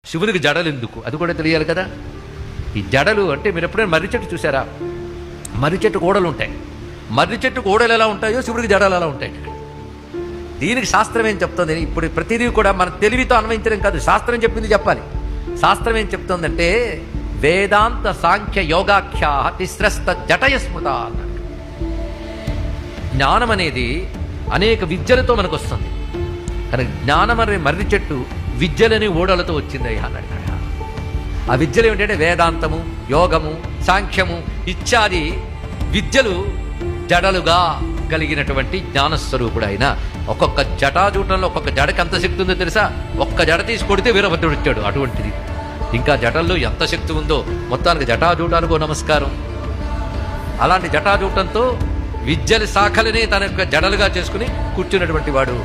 శివునికి జడలు ఎందుకు అది కూడా తెలియాలి కదా. ఈ జడలు అంటే మీరు ఎప్పుడైనా మర్రి చెట్టు చూసారా? మర్రి చెట్టు కూడలు ఉంటాయి. మర్రి చెట్టు కూడలు ఎలా ఉంటాయో శివుడికి జడలు ఎలా ఉంటాయి. దీనికి శాస్త్రం ఏం చెప్తుంది? ఇప్పుడు ప్రతిదీ కూడా మన తెలివితో అన్వయించడం కాదు, శాస్త్రం చెప్పింది చెప్పాలి. శాస్త్రం ఏం చెప్తుందంటే వేదాంత సాంఖ్య యోగాఖ్యా తిస్రస్త జటయ స్మృత అన్నాడు. జ్ఞానం అనేది అనేక విద్యలతో మనకు వస్తుంది, కానీ జ్ఞానం అనే మర్రి చెట్టు విద్యలని ఓడలతో వచ్చింది అన్నాడు. ఆ విద్యలు ఏమిటంటే వేదాంతము, యోగము, సాంఖ్యము ఇత్యాది విద్యలు జడలుగా కలిగినటువంటి జ్ఞానస్వరూపుడు ఆయన. ఒక్కొక్క జటాజూటంలో ఒక్కొక్క జడకి ఎంత శక్తి ఉందో తెలుసా? ఒక్క జడ తీసి కొడితే వీరభద్రుడు వచ్చాడు అటువంటిది. ఇంకా జటల్లో ఎంత శక్తి ఉందో, మొత్తానికి జటాజూటానికి నమస్కారం. అలాంటి జటాజూటంతో విద్యల శాఖలనే తన యొక్క జడలుగా చేసుకుని కూర్చున్నటువంటి వాడు